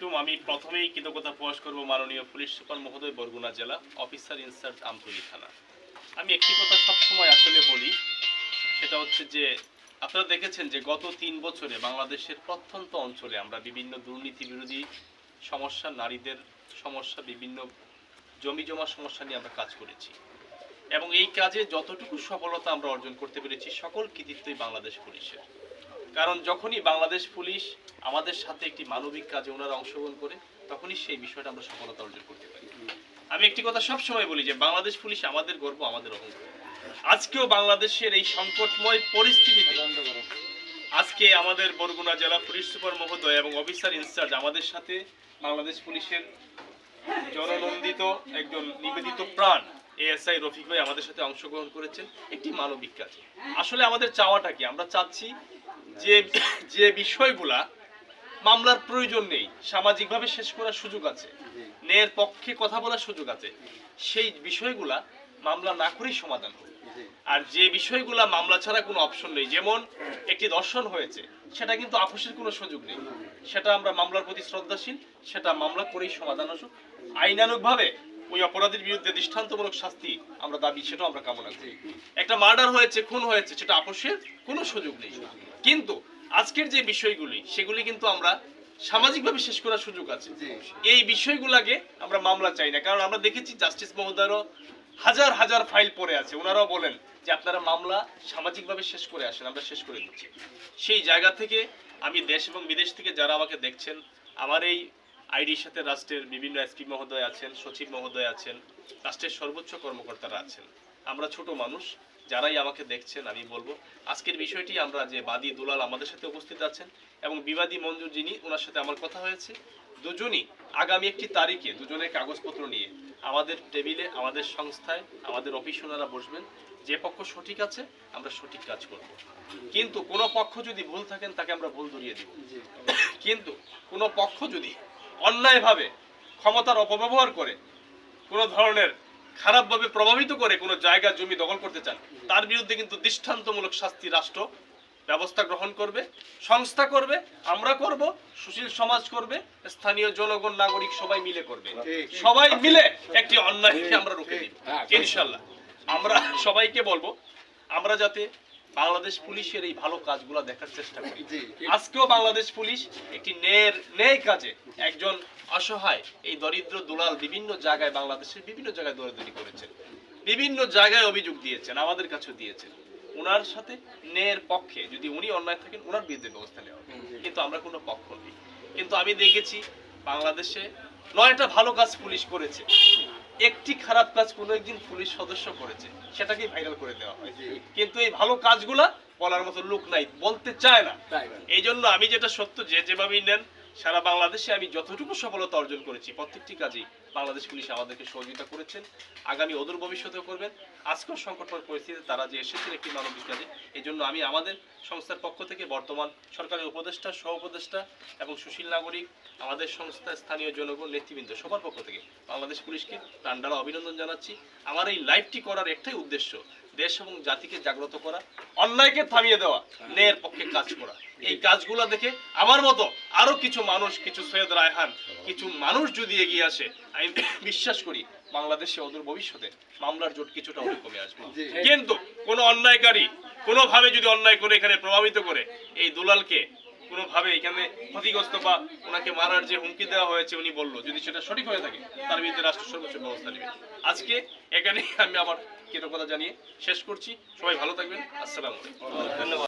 আমি প্রথমেই কৃতজ্ঞতা প্রকাশ করব মাননীয় পুলিশ সুপার মহোদয়, বরগুনা জেলা অফিসার ইনচার্জ আমতলী থানা। আমি একটি কথা সবসময় আসলে বলি, সেটা হচ্ছে যে আপনারা দেখেছেন যে গত 3 বছরে বাংলাদেশের প্রত্যন্ত অঞ্চলে আমরা বিভিন্ন দুর্নীতি বিরোধী সমস্যা, নারীদের সমস্যা, বিভিন্ন জমি জমা সমস্যা নিয়ে আমরা কাজ করেছি এবং এই কাজে যতটুকু সফলতা আমরা অর্জন করতে পেরেছি সকল কৃতিত্বই বাংলাদেশ পুলিশের। কারণ যখনই বাংলাদেশ পুলিশ আমাদের সাথে একটি মানবিক কাজে ওনারা অংশগ্রহণ করে, তখনই সেই বিষয়টা আমরা সফলতা অর্জন করতে পারি। আমি একটি কথা সবসময় বলি যে বাংলাদেশ পুলিশ আমাদের গর্ব, আমাদের অহংকার। আজকেও বাংলাদেশের এই সংকটময় পরিস্থিতিতে আজকে আমাদের বরগুনা জেলা পুলিশ সুপার মহোদয় এবং অফিসার ইনচার্জ আমাদের সাথে বাংলাদেশ পুলিশের জননন্দিত একজন নিবেদিত প্রাণ এএসআই রফিক ভাই আমাদের সাথে অংশগ্রহণ করেছেন একটি মানবিক কাজে। আসলে আমাদের চাওয়াটা কি? আমরা চাচ্ছি যে যে বিষয়গুলা মামলার প্রয়োজন নেই, সামাজিকভাবে শেষ করার সুযোগ আছে, ন্যায়ের পক্ষে কথা বলার সুযোগ আছে, সেই বিষয়গুলা মামলা না করেই সমাধান হবে। আর যে বিষয়গুলা মামলা ছাড়া কোনো অপশন নেই, যেমন একটি ধর্ষণ হয়েছে, সেটা কিন্তু আপোষের কোনো সুযোগ নেই, সেটা আমরা মামলার প্রতি শ্রদ্ধাশীল, সেটা মামলা করেই সমাধান আসুক। আইনানুগভাবে ওই অপরাধীর বিরুদ্ধে দৃষ্টান্তমূলক শাস্তি আমরা দাবি, সেটাও আমরা কামনা করি। একটা মার্ডার হয়েছে, খুন হয়েছে, সেটা আপোষের কোনো সুযোগ নেই। কিন্তু আজকের যে বিষয়গুলি, সেগুলি কিন্তু আমরা সামাজিকভাবে শেষ করার সুযোগ আছে। এই বিষয়গুলোকে আমরা মামলা চাই না, কারণ আমরা দেখেছি জাস্টিস মহোদয়ও হাজার হাজার ফাইল পড়ে আছে। ওনারাও বলেন যে আপনারা মামলা সামাজিকভাবে শেষ করে আসেন, আমরা শেষ করে দিচ্ছি। সেই জায়গা থেকে আমি দেশ এবং বিদেশ থেকে যারা আমাকে দেখছেন, আমার এই আইডির সাথে রাষ্ট্রের বিভিন্ন এসপি মহোদয় আছেন, সচিব মহোদয় আছেন, রাষ্ট্রের সর্বোচ্চ কর্মকর্তারা আছেন, আমরা ছোট মানুষ যারাই আমাকে দেখছেন, আমি বলবো আজকের বিষয়টি আমরা যে বাদী দুলাল আমাদের সাথে উপস্থিত আছেন এবং বিবাদী মঞ্জুর যিনি, ওনার সাথে আমার কথা হয়েছে, দুজনই আগামী একটি তারিখে দুজনের কাগজপত্র নিয়ে আমাদের টেবিলে, আমাদের সংস্থায়, আমাদের অফিস ওনারা বসবেন। যে পক্ষ সঠিক আছে আমরা সঠিক কাজ করব, কিন্তু কোনো পক্ষ যদি ভুল থাকেন তাকে আমরা ভুল ধরিয়ে দিব। কিন্তু কোনো পক্ষ যদি অন্যায়ভাবে ক্ষমতার অপব্যবহার করে, কোনো ধরনের খারাপভাবে প্রভাবিত করে কোনো জায়গা জমি দখল করতে চান, তার বিরুদ্ধে কিন্তু দৃষ্টান্তমূলক শাস্তি রাষ্ট্র ব্যবস্থা গ্রহণ করবে, সংস্থা করবে, আমরা করব, সুশীল সমাজ করবে, স্থানীয় জনগণ, নাগরিক সবাই মিলে করবে। সবাই মিলে একটি অন্যায়কে আমরা রুখে দিব ইনশাআল্লাহ। আমরা সবাইকে বলবো আমরা যাতে বাংলাদেশ পুলিশের এই ভালো কাজগুলো দেখার চেষ্টা করি। আজকেও বাংলাদেশ পুলিশ একটি ন্যায় কাজে একজন অসহায় এই দরিদ্র দুলাল বিভিন্ন জায়গায়, বাংলাদেশের বিভিন্ন জায়গায় দৌড়াদৌড়ি করেছেন, বিভিন্ন জায়গায় অভিযোগ দিয়েছেন, আমাদের কাছেও দিয়েছেন। ওনার সাথে ন্যায়ের পক্ষে যদি উনি অন্যায় থাকেন, ওনার বিরুদ্ধে ব্যবস্থা নেওয়া হবে, কিন্তু আমরা কোনো পক্ষ নেই। কিন্তু আমি দেখেছি বাংলাদেশে 9টা ভালো কাজ পুলিশ করেছে, একটি খারাপ কাজ কোনো একদিন পুলিশ সদস্য করেছে, সেটাকে ভাইরাল করে দেওয়া হয়। কিন্তু এই ভালো কাজগুলা বলার মতো লোক নাই, বলতে চায় না। এই জন্য আমি যেটা সত্য, যে যেভাবেই নেন, সারা বাংলাদেশে আমি যতটুকু সফলতা অর্জন করেছি প্রত্যেকটি কাজেই বাংলাদেশ পুলিশ আমাদেরকে সহযোগিতা করেছেন, আগামী অদূর ভবিষ্যতেও করবেন। আজকেও সংকটময় পরিস্থিতিতে তারা যে এসেছেন একটি মানবিক কাজে, এই জন্য আমি আমাদের সংস্থার পক্ষ থেকে বর্তমান সরকারের উপদেষ্টা, সহ উপদেষ্টা এবং সুশীল নাগরিক, আমাদের সংস্থা, স্থানীয় জনগণ, নেতৃবৃন্দ সবার পক্ষ থেকে বাংলাদেশ পুলিশকে প্রাণঢালা অভিনন্দন জানাচ্ছি। আমার এই লাইভটি করার একটাই উদ্দেশ্য, দেশ এবং জাতিকে জাগ্রত করা, অন্যায়কে থামিয়ে দেওয়া, ন্যায়ের পক্ষে কাজ করা। এই কাজগুলো দেখে আমার মতো আরো কিছু মানুষ, কিছু সৈয়দ রায়হান, কিছু মানুষ যদি এগিয়ে আসে, আমি বিশ্বাস করি বাংলাদেশে অদূর ভবিষ্যতে মামলার জোট কিছুটা অনেক কমে আসবে। কিন্তু কোনো অন্যায়কারী কোনোভাবে যদি অন্যায় করে এখানে প্রভাবিত করে এই দুলালকে কোনোভাবে এখানে ক্ষতিগ্রস্ত বা ওনাকে মারার যে হুমকি দেওয়া হয়েছে, উনি বললো যদি সেটা সঠিক হয়ে থাকে তার বিরুদ্ধে রাষ্ট্র সর্বোচ্চ ব্যবস্থা নেবে। আজকে এখানে আমি আমার কৃতজ্ঞতা জানিয়ে শেষ করছি। সবাই ভালো থাকবেন। আসসালামু আলাইকুম। ধন্যবাদ।